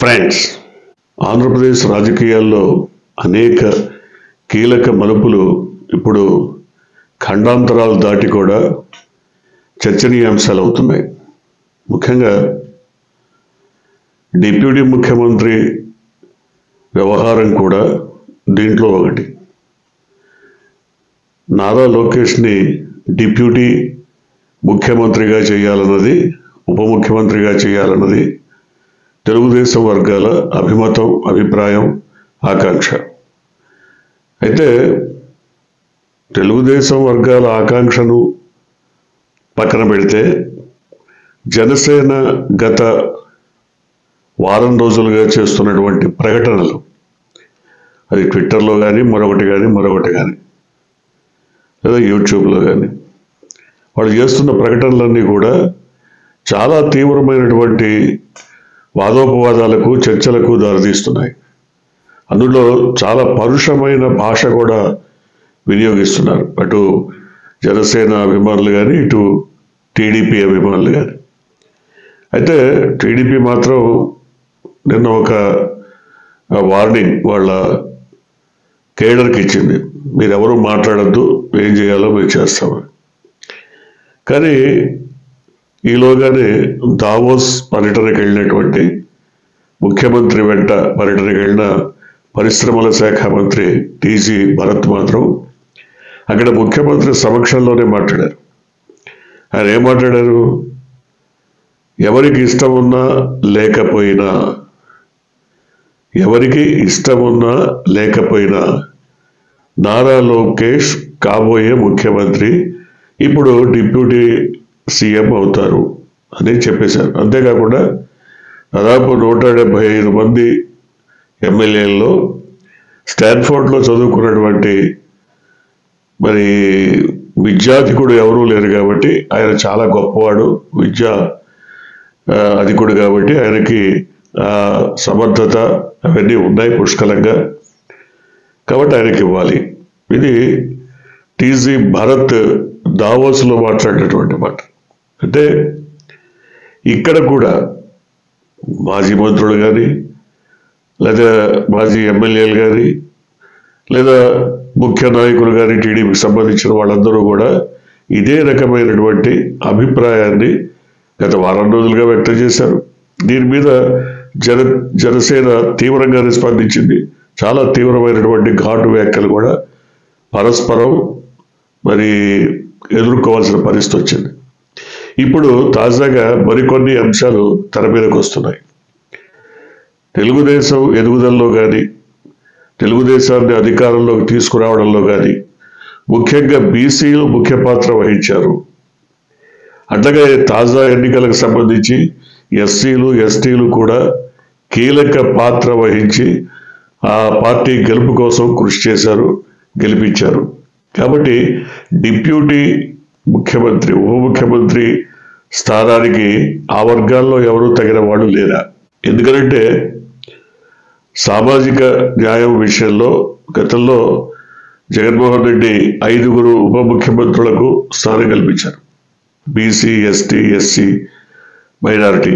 Friends, Andhra Pradesh రాజకీయాల్లో అనేక కీలక మలుపులు ఇప్పుడు ఖండాంతరాలు దాటి కూడా చర్చనీయాంశాలు అవుతున్నాయి. ముఖ్యంగా డిప్యూటీ ముఖ్యమంత్రి వ్యవహారం కూడా దీంట్లో ఒకటి. నారా లోకేష్ని డిప్యూటీ ముఖ్యమంత్రిగా చేయాలన్నది, ఉప ముఖ్యమంత్రిగా చేయాలన్నది తెలుగుదేశం వర్గాల అభిమతం, అభిప్రాయం, ఆకాంక్ష. అయితే తెలుగుదేశం వర్గాల ఆకాంక్షను పక్కన పెడితే జనసేన గత వారం రోజులుగా చేస్తున్నటువంటి ప్రకటనలు, అది ట్విట్టర్లో కానీ మరొకటి కానీ లేదా యూట్యూబ్లో కానీ వాళ్ళు చేస్తున్న ప్రకటనలన్నీ కూడా చాలా తీవ్రమైనటువంటి వాదోపవాదాలకు, చర్చలకు దారితీస్తున్నాయి. అందులో చాలా పరుషమైన భాష కూడా వినియోగిస్తున్నారు, అటు జనసేన అభిమానులు కానీ, ఇటు టీడీపీ అభిమానులు కానీ. అయితే టీడీపీ మాత్రం నిన్న ఒక వార్నింగ్ వాళ్ళ కేడర్కి ఇచ్చింది, మీరెవరూ మాట్లాడద్దు, ఏం చేయాలో మీరు చేస్తామని. కానీ ఈలోగానే దావోస్ పర్యటనకు వెళ్ళినటువంటి, ముఖ్యమంత్రి వెంట పర్యటనకు వెళ్ళిన పరిశ్రమల శాఖ మంత్రి టీజీ భరత్ మాత్రం అక్కడ ముఖ్యమంత్రి సమక్షంలోనే మాట్లాడారు. ఆయన ఏం మాట్లాడారు? ఎవరికి ఇష్టమున్నా లేకపోయినా నారా లోకేష్ కాబోయే ముఖ్యమంత్రి, ఇప్పుడు డిప్యూటీ సీఎం అవుతారు అని చెప్పేశారు. అంతేకాకుండా దాదాపు 175 మంది ఎమ్మెల్యేల్లో స్టాన్ఫోర్డ్లో చదువుకున్నటువంటి మరి విద్యాధికుడు ఎవరూ లేరు కాబట్టి, ఆయన చాలా గొప్పవాడు, విద్యా అధికుడు కాబట్టి ఆయనకి సమర్థత అవన్నీ ఉన్నాయి పుష్కలంగా, కాబట్టి ఆయనకి ఇవ్వాలి. ఇది టీజీ భరత్ దావోస్లో మాట్లాడినటువంటి మాట. అంటే ఇక్కడ కూడా మాజీ మంత్రులు కానీ, లేదా మాజీ ఎమ్మెల్యేలు కానీ, లేదా ముఖ్య నాయకులు కానీ, టీడీపీకి సంబంధించిన వాళ్ళందరూ కూడా ఇదే రకమైనటువంటి అభిప్రాయాన్ని గత వారం రోజులుగా వ్యక్తం చేశారు. దీని మీద జనసేన తీవ్రంగానే స్పందించింది. చాలా తీవ్రమైనటువంటి ఘాటు వ్యాఖ్యలు కూడా పరస్పరం మరి ఎదుర్కోవాల్సిన పరిస్థితి వచ్చింది. ఇప్పుడు తాజాగా మరికొన్ని అంశాలు తెర మీదకి వస్తున్నాయి. తెలుగుదేశం ఎదుగుదలలో కానీ, తెలుగుదేశాన్ని అధికారంలోకి తీసుకురావడంలో కానీ ముఖ్యంగా బీసీలు ముఖ్య పాత్ర వహించారు. అట్లాగే తాజా ఎన్నికలకు సంబంధించి ఎస్సీలు, ఎస్టీలు కూడా కీలక పాత్ర వహించి ఆ పార్టీ గెలుపు కోసం కృషి చేశారు, గెలిపించారు. కాబట్టి డిప్యూటీ ముఖ్యమంత్రి, ఉప ముఖ్యమంత్రి స్థానానికి ఆ వర్గాల్లో ఎవరూ తగిన వాళ్ళు లేరా? ఎందుకంటే సామాజిక న్యాయం విషయంలో గతంలో జగన్మోహన్ రెడ్డి 5 ఉప ముఖ్యమంత్రులకు స్థానం కల్పించారు. బీసీ, ఎస్టీ, ఎస్సీ, మైనారిటీ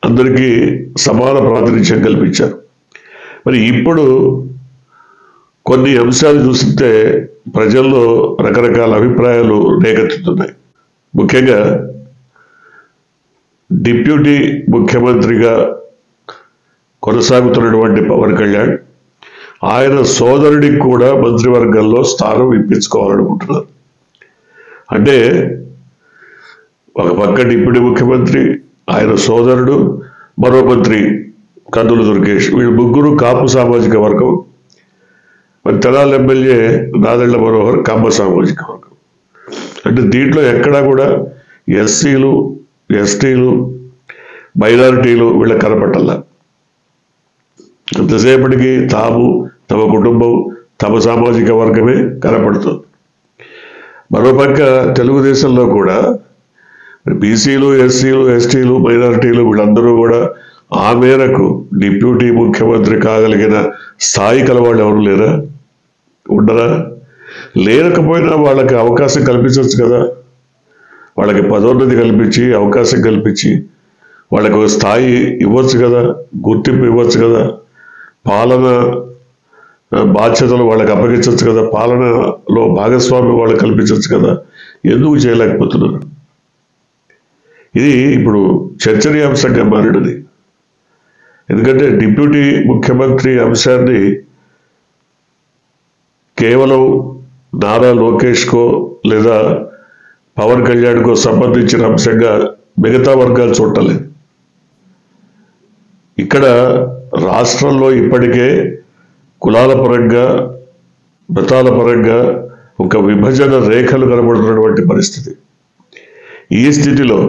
అందరికీ సమాన ప్రాతినిధ్యం కల్పించారు. మరి ఇప్పుడు కొన్ని అంశాలు చూస్తే ప్రజల్లో రకరకాల అభిప్రాయాలు రేకెత్తుతున్నాయి. ముఖ్యంగా డిప్యూటీ ముఖ్యమంత్రిగా కొనసాగుతున్నటువంటి పవన్ కళ్యాణ్ ఆయన సోదరుడికి కూడా మంత్రివర్గంలో స్థానం ఇప్పించుకోవాలనుకుంటున్నారు. అంటే ఒక పక్క డిప్యూటీ ముఖ్యమంత్రి, ఆయన సోదరుడు, మరో మంత్రి కందుల దుర్గేష్, వీళ్ళు ముగ్గురు కాపు సామాజిక వర్గం. మరి తెనాలి ఎమ్మెల్యే నాదెళ్ల మనోహర్ కమ్మ సామాజిక వర్గం. అంటే దీంట్లో ఎక్కడా కూడా ఎస్సీలు, ఎస్టీలు, మైనారిటీలు వీళ్ళ కనపట్టాల. ఎంతసేపటికి తమ కుటుంబం, తమ సామాజిక వర్గమే కనపడుతుంది. మరోపక్క తెలుగుదేశంలో కూడా బీసీలు, ఎస్సీలు, ఎస్టీలు, మైనారిటీలు వీళ్ళందరూ కూడా ఆ మేరకు డిప్యూటీ ముఖ్యమంత్రి కాగలిగిన స్థాయి కలవాళ్ళు ఎవరు లేరా? ఉండరా? లేకపోయినా వాళ్ళకి అవకాశం కల్పించవచ్చు కదా. వాళ్ళకి పదోన్నతి కల్పించి, అవకాశం కల్పించి వాళ్ళకు ఒక స్థాయి ఇవ్వచ్చు కదా, గుర్తింపు ఇవ్వచ్చు కదా, పాలన బాధ్యతలు వాళ్ళకి అప్పగించవచ్చు కదా, పాలనలో భాగస్వామ్యం వాళ్ళకి కల్పించవచ్చు కదా, ఎందుకు చేయలేకపోతున్నారు? ఇది ఇప్పుడు చర్చనీయాంశంగా మారినది. ఎందుకంటే డిప్యూటీ ముఖ్యమంత్రి అంశాన్ని కేవలం నారా లోకేష్కో లేదా పవన్ కళ్యాణ్కో సంబంధించిన అంశంగా మిగతా వర్గాలు చూడలేదు. ఇక్కడ రాష్ట్రంలో ఇప్పటికే కులాల పరంగా మతాల పరంగా ఒక విభజన రేఖలు కనబడుతున్నటువంటి పరిస్థితి. ఈ స్థితిలో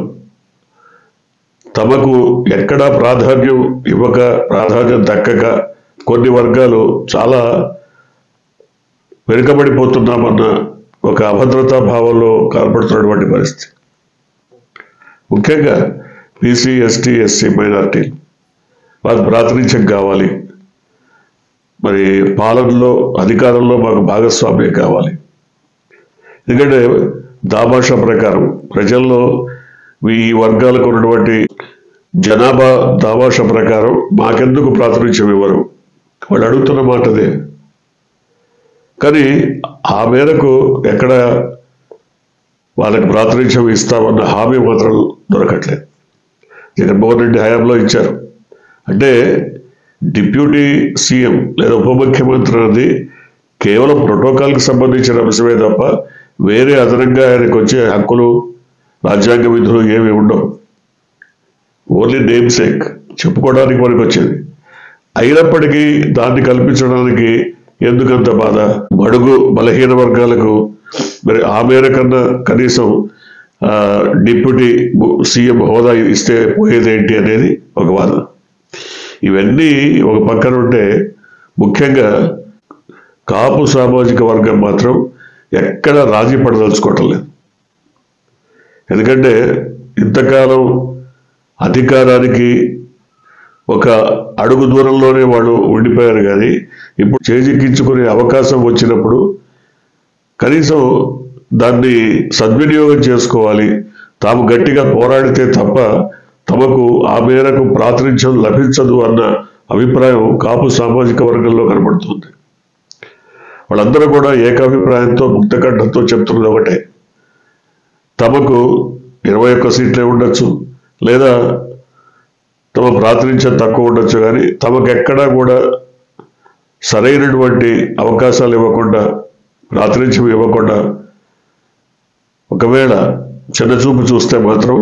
తమకు ఎక్కడా ప్రాధాన్యం ఇవ్వక, ప్రాధాన్యం దక్కక కొన్ని వర్గాలు చాలా వెనుకబడిపోతున్నామన్న ఒక అభద్రతా భావంలో కనబడుతున్నటువంటి పరిస్థితి. ముఖ్యంగా బీసీ, ఎస్టీ, ఎస్సీ మైనార్టీలు వారి ప్రాతినిధ్యం కావాలి, మరి పాలనలో అధికారంలో మాకు భాగస్వామ్యం కావాలి. ఎందుకంటే దామాషా ప్రకారం ప్రజల్లో ఈ వర్గాలకు ఉన్నటువంటి జనాభా దామాషా ప్రకారం మాకెందుకు ప్రాతినిధ్యం ఇవ్వరు, వాళ్ళు అడుగుతున్న మాట అదే. కానీ ఆ మేరకు ఎక్కడ వాళ్ళకి ప్రాతినిధ్యం ఇస్తామన్న హామీ మాత్రం దొరకట్లేదు. జగన్మోహన్ రెడ్డి హయాంలో ఇచ్చారు. అంటే డిప్యూటీ సీఎం లేదా ఉప ముఖ్యమంత్రి అనేది కేవలం ప్రోటోకాల్కి సంబంధించిన అంశమే తప్ప వేరే అదనంగా ఆయనకు వచ్చే హక్కులు, రాజ్యాంగ విధులు ఏమి ఉండవు. ఓన్లీ నేమ్ సేక్ చెప్పుకోవడానికి మనకు వచ్చేది. అయినప్పటికీ దాన్ని కల్పించడానికి ఎందుకంత బాధ? బడుగు బలహీన వర్గాలకు మరి ఆ మేరకన్నా కనీసం డిప్యూటీ సీఎం హోదా ఇస్తే పోయేదేంటి అనేది ఒక వాదన. ఇవన్నీ ఒక పక్కన ఉంటే ముఖ్యంగా కాపు సామాజిక వర్గం మాత్రం ఎక్కడ రాజీ పడదలుచుకోవటం లేదు. ఎందుకంటే ఇంతకాలం అధికారానికి ఒక అడుగు దూరంలోనే వాళ్ళు ఉండిపోయారు. కానీ ఇప్పుడు చేజిక్కించుకునే అవకాశం వచ్చినప్పుడు కనీసం దాన్ని సద్వినియోగం చేసుకోవాలి. తాము గట్టిగా పోరాడితే తప్ప తమకు ఆ మేరకు ప్రాతినిధ్యం లభించదు అన్న అభిప్రాయం కాపు సామాజిక వర్గంలో కనబడుతుంది. వాళ్ళందరూ కూడా ఏకాభిప్రాయంతో ముక్తకంఠంతో చెప్తున్నది ఒకటే, తమకు 21 సీట్లే ఉండొచ్చు, లేదా తమ ప్రాతినిధ్యం తక్కువ ఉండొచ్చు, కానీ తమకెక్కడా కూడా సరైనటువంటి అవకాశాలు ఇవ్వకుండా, ప్రాతినిధ్యం ఇవ్వకుండా, ఒకవేళ చిన్నచూపు చూస్తే మాత్రం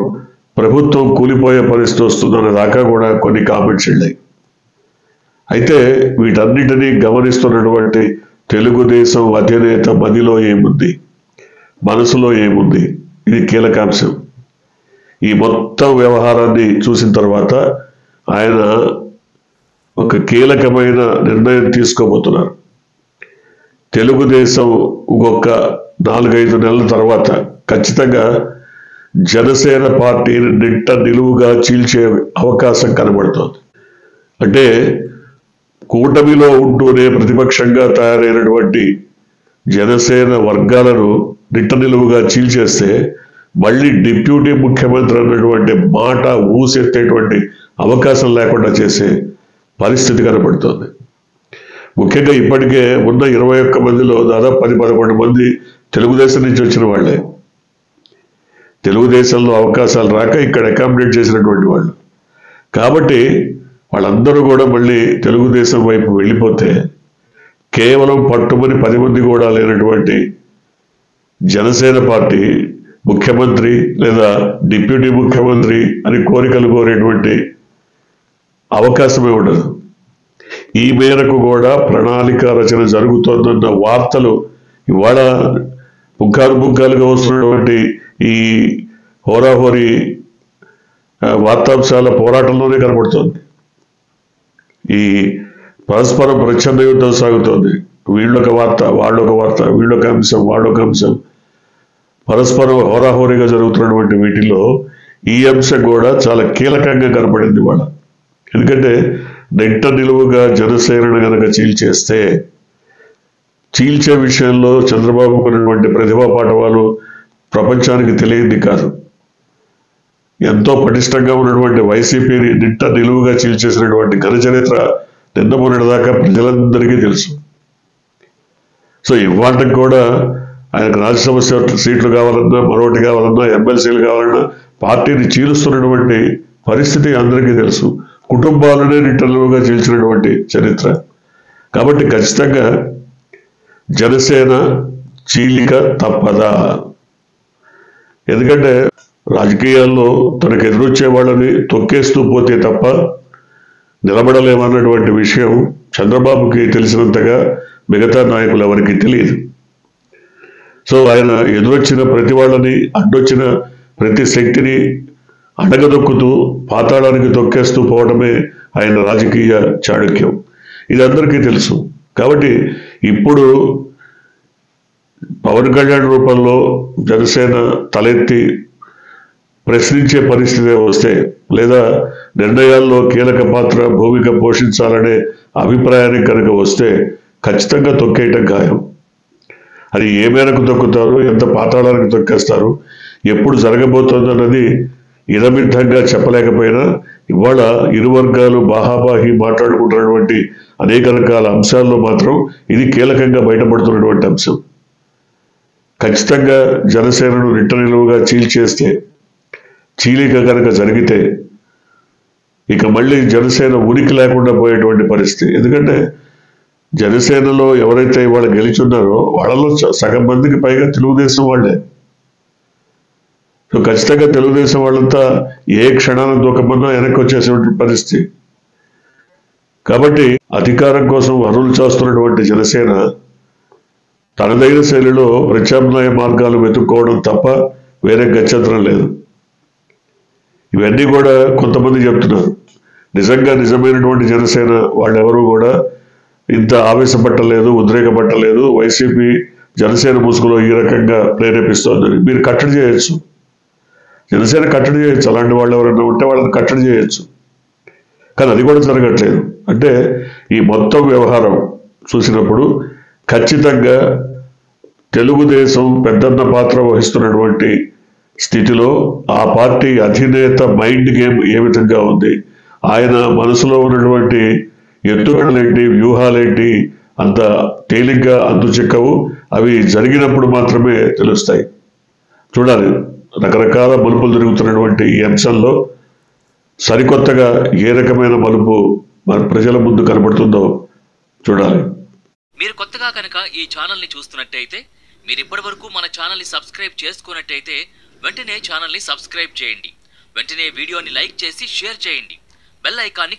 ప్రభుత్వం కూలిపోయే పరిస్థితి వస్తుందన్న దాకా కూడా కొన్ని కామెంట్స్ వెళ్ళాయి. అయితే వీటన్నిటినీ గమనిస్తున్నటువంటి తెలుగుదేశం అధినేత మదిలో ఏముంది, మనసులో ఏముంది, ఇది కీలకాంశం. ఈ మొత్తం వ్యవహారాన్ని చూసిన తర్వాత ఆయన ఒక కీలకమైన నిర్ణయం తీసుకోబోతున్నారు. తెలుగుదేశం ఇంకొక 4-5 నెలల తర్వాత ఖచ్చితంగా జనసేన పార్టీని నిలువుగా చీల్చే అవకాశం కనబడుతోంది. అంటే కూటమిలో ఉంటూనే ప్రతిపక్షంగా తయారైనటువంటి జనసేన వర్గాలను నిలువుగా చీల్చేస్తే మళ్ళీ డిప్యూటీ ముఖ్యమంత్రి అన్నటువంటి మాట ఊసెత్తేటువంటి అవకాశం లేకుండా చేసే పరిస్థితి కనబడుతోంది. ముఖ్యంగా ఇప్పటికే ఉన్న 21 మందిలో దాదాపు 10-11 మంది తెలుగుదేశం నుంచి వచ్చిన వాళ్ళే. తెలుగుదేశంలో అవకాశాలు రాక ఇక్కడ అకామిడేట్ చేసినటువంటి వాళ్ళు. కాబట్టి వాళ్ళందరూ కూడా మళ్ళీ తెలుగుదేశం వైపు వెళ్ళిపోతే కేవలం పట్టుమని 10 మంది కూడా లేనటువంటి జనసేన పార్టీ ముఖ్యమంత్రి లేదా డిప్యూటీ ముఖ్యమంత్రి అని కోరికలు కోరేటువంటి అవకాశమే ఉండదు. ఈ మేరకు కూడా ప్రణాళిక రచన జరుగుతోందన్న వార్తలు ఇవాళ ముఖాలుగా వస్తున్నటువంటి ఈ హోరాహోరీ వార్తాంశాల పోరాటంలోనే కనబడుతోంది. ఈ పరస్పరం ప్రచ్ఛన్న యుద్ధం సాగుతోంది. వీళ్ళొక వార్త, వాళ్ళొక వార్త, వీళ్ళొక అంశం, వాళ్ళొక అంశం, పరస్పరం హోరాహోరీగా జరుగుతున్నటువంటి వీటిలో ఈ అంశం కూడా చాలా కీలకంగా కనబడింది వాళ్ళ. ఎందుకంటే నిలువుగా జనసేనను గనక చీల్చే విషయంలో చంద్రబాబుకు ఉన్నటువంటి ప్రతిభా పాఠవాలు ప్రపంచానికి తెలియంది కాదు. ఎంతో పటిష్టంగా ఉన్నటువంటి వైసీపీని నిట్ట నిలువుగా చీల్చేసినటువంటి ఘన చరిత్ర నిన్న మొన్నటిదాకా ప్రజలందరికీ తెలుసు. సో ఇవాళకి కూడా ఆయనకు రాజ్యసభ సీట్లు కావాలన్నా, మరొకటి కావాలన్నా, ఎమ్మెల్సీలు కావాలన్నా పార్టీని చీలుస్తున్నటువంటి పరిస్థితి అందరికీ తెలుసు. కుటుంబాలనే నిట్టలుగా చీల్చినటువంటి చరిత్ర. కాబట్టి ఖచ్చితంగా జనసేన చీలిక తప్పదా? ఎందుకంటే రాజకీయాల్లో తనకు ఎదురొచ్చే వాళ్ళని తొక్కేస్తూ పోతే తప్ప నిలబడలేమన్నటువంటి విషయం చంద్రబాబుకి తెలిసినంతగా మిగతా నాయకులు ఎవరికి తెలియదు. సో ఆయన ఎదురొచ్చిన ప్రతి వాళ్ళని, అడ్డొచ్చిన ప్రతి శక్తిని అడగదొక్కుతూ పాతాళానికి తొక్కేస్తూ పోవడమే ఆయన రాజకీయ చాణక్యం. ఇది అందరికీ తెలుసు. కాబట్టి ఇప్పుడు పవన్ కళ్యాణ్ రూపంలో జనసేన తలెత్తి ప్రశ్నించే పరిస్థితి వస్తే, లేదా నిర్ణయాల్లో కీలక పాత్ర భూమిక పోషించాలనే అభిప్రాయానికి కనుక వస్తే ఖచ్చితంగా తొక్కేయటం ఖాయం. అది ఏ మేరకు తొక్కుతారు, ఎంత పాతాళానికి తొక్కేస్తారు, ఎప్పుడు జరగబోతోందన్నది ఇదమిద్ధంగా చెప్పలేకపోయినా ఇవాళ ఇరు వర్గాలు బాహాబాహి మాట్లాడుకుంటున్నటువంటి అనేక రకాల అంశాల్లో మాత్రం ఇది కీలకంగా బయటపడుతున్నటువంటి అంశం. ఖచ్చితంగా జనసేనను నిట్టనిలువుగా చీల్చేస్తే, చీలిక కనుక జరిగితే ఇక మళ్ళీ జనసేన ఉనికి లేకుండా పోయేటువంటి పరిస్థితి. ఎందుకంటే జనసేనలో ఎవరైతే ఇవాళ గెలిచున్నారో వాళ్ళలో సగం మందికి పైగా తెలుగుదేశం వాళ్ళే. సో ఖచ్చితంగా తెలుగుదేశం వాళ్ళంతా ఏ క్షణాన దూకమన్నా వెనక్కి వచ్చేసేటువంటి పరిస్థితి. కాబట్టి అధికారం కోసం వరులు చేస్తున్నటువంటి జనసేన తనదైన శైలిలో ప్రత్యామ్నాయ మార్గాలు వెతుక్కోవడం తప్ప వేరే గత్యంతరం లేదు. ఇవన్నీ కూడా కొంతమంది చెప్తున్నారు. నిజంగా నిజమైనటువంటి జనసేన వాళ్ళెవరూ కూడా ఇంత ఆవేశపట్టలేదు, ఉద్రేకపట్టలేదు. వైసీపీ జనసేన ముసుగులో ఈ రకంగా ప్రేరేపిస్తోందని మీరు కట్టడి చేయొచ్చు. జనసేన కట్టడి చేయొచ్చు. అలాంటి వాళ్ళు ఎవరైనా ఉంటే వాళ్ళని కట్టడి చేయొచ్చు. కానీ అది కూడా జరగట్లేదు. అంటే ఈ మొత్తం వ్యవహారం చూసినప్పుడు ఖచ్చితంగా తెలుగుదేశం పెద్దన్న పాత్ర వహిస్తున్నటువంటి స్థితిలో ఆ పార్టీ అధినేత మైండ్ గేమ్ ఏ విధంగా ఉంది, ఆయన మనసులో ఉన్నటువంటి ఎత్తుగడలేంటి, వ్యూహాలేంటి అంత తేలిగ్గా చిక్కవు. అవి జరిగినప్పుడు మాత్రమే తెలుస్తాయి. చూడాలి. రకరకాల మలుపులు తిరుగుతున్నటువంటి ఈ అంశంలో సరికొత్తగా ఏ రకమైన మలుపు మన ప్రజల ముందు కనబడుతుందో చూడాలి. మీరు కొత్తగా కనుక ఈ ఛానల్ని చూస్తున్నట్టయితే, మీరు ఇప్పటివరకు మన ఛానల్ని సబ్స్క్రైబ్ చేసుకున్నట్టయితే వెంటనే ఛానల్ని సబ్స్క్రైబ్ చేయండి. వెంటనే వీడియోని లైక్ చేసి షేర్ చేయండి. బెల్ ఐకాన్ని